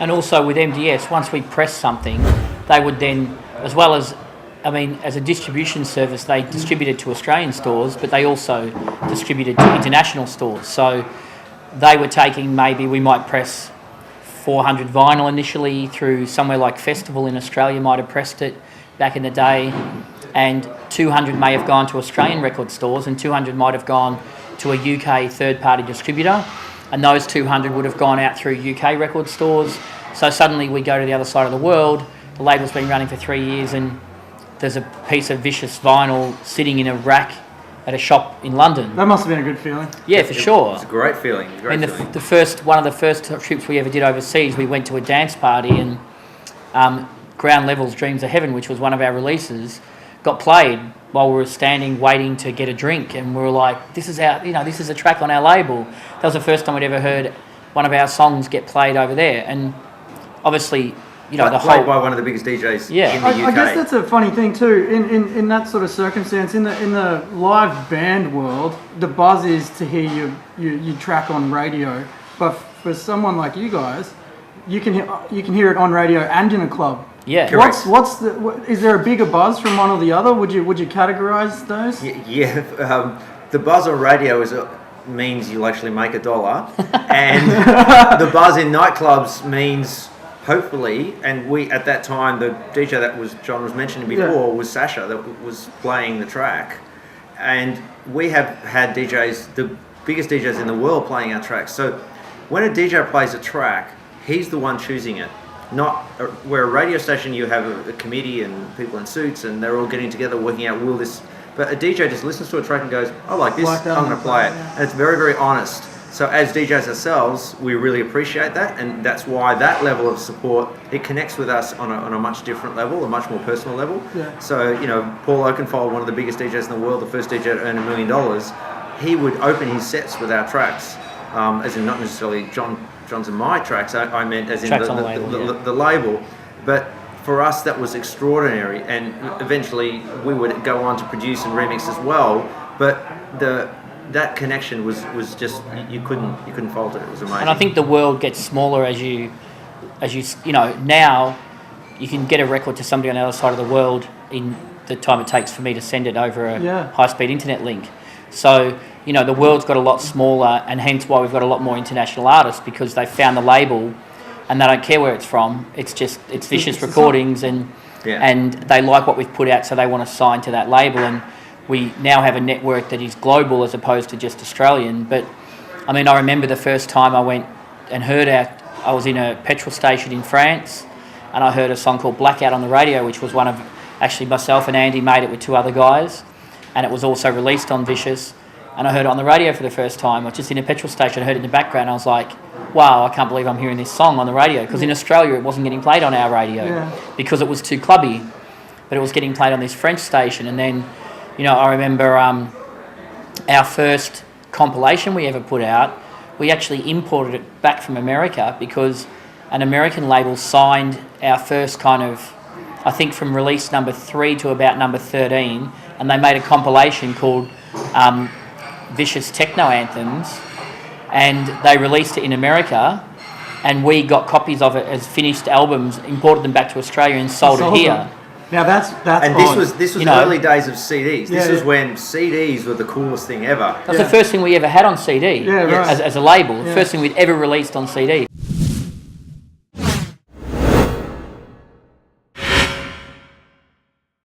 And also with MDS, once we press something, they would then, as well as, as a distribution service, they distributed to Australian stores, but they also distributed to international stores. So they were taking, maybe we might press 400 vinyl initially through somewhere like Festival in Australia might have pressed it back in the day, and 200 may have gone to Australian record stores and 200 might have gone to a UK third-party distributor, and those 200 would have gone out through UK record stores. So suddenly we go to the other side of the world, the label's been running for 3 years and there's a piece of Vicious vinyl sitting in a rack at a shop in London. That must have been a good feeling. Yeah, for sure. It's a great feeling. One of the first trips we ever did overseas, we went to a dance party and Ground Level's Dreams of Heaven, which was one of our releases, got played while we were standing waiting to get a drink, and we were like, this is a track on our label. That was the first time we'd ever heard one of our songs get played over there, and obviously, played by one of the biggest DJs in the UK. I guess that's a funny thing too. In that sort of circumstance, in the live band world, the buzz is to hear your track on radio. But for someone like you guys, you can hear it on radio and in a club. Yeah. Correct. Is there a bigger buzz from one or the other? Would you categorize those? Yeah. The buzz on radio means you'll actually make $1, and the buzz in nightclubs means, hopefully, and we at that time, the DJ that John was mentioning before was Sasha that was playing the track, and we have had DJs, the biggest DJs in the world, playing our tracks. So when a DJ plays a track, he's the one choosing it. Not where a radio station, you have a committee and people in suits and they're all getting together working out but a DJ just listens to a track and goes, I like this, I'm going to play it. And it's very, very honest. So as DJs ourselves, we really appreciate that, and that's why that level of support, it connects with us on a much different level, a much more personal level. Yeah. So, Paul Oakenfold, one of the biggest DJs in the world, the first DJ to earn $1 million, he would open his sets with our tracks, as in not necessarily John's and my tracks, I meant as in the label. But for us, that was extraordinary, and eventually we would go on to produce and remix as well. But that connection was just, you couldn't fault it. It was amazing. And I think the world gets smaller as you now you can get a record to somebody on the other side of the world in the time it takes for me to send it over a high-speed internet link. So the world's got a lot smaller, and hence why we've got a lot more international artists, because they found the label and they don't care where it's from. It's Vicious Recordings, and they like what we've put out, so they want to sign to that label. And we now have a network that is global as opposed to just Australian. But I remember the first time I went and heard I was in a petrol station in France, and I heard a song called Blackout on the radio, which was one of, actually myself and Andy made it with 2 other guys, and it was also released on Vicious. And I heard it on the radio for the first time. I was just in a petrol station, I heard it in the background, I was like, wow, I can't believe I'm hearing this song on the radio, because in Australia it wasn't getting played on our radio because it was too clubby, but it was getting played on this French station. And then, I remember our first compilation we ever put out, we actually imported it back from America because an American label signed our first kind of, I think from release number 3 to about number 13, and they made a compilation called Vicious Techno Anthems, and they released it in America, and we got copies of it as finished albums, imported them back to Australia and sold it here. Now that's and this was early days of CDs. This was when CDs were the coolest thing ever. That's the first thing we ever had on CD as a label. The first thing we'd ever released on CD.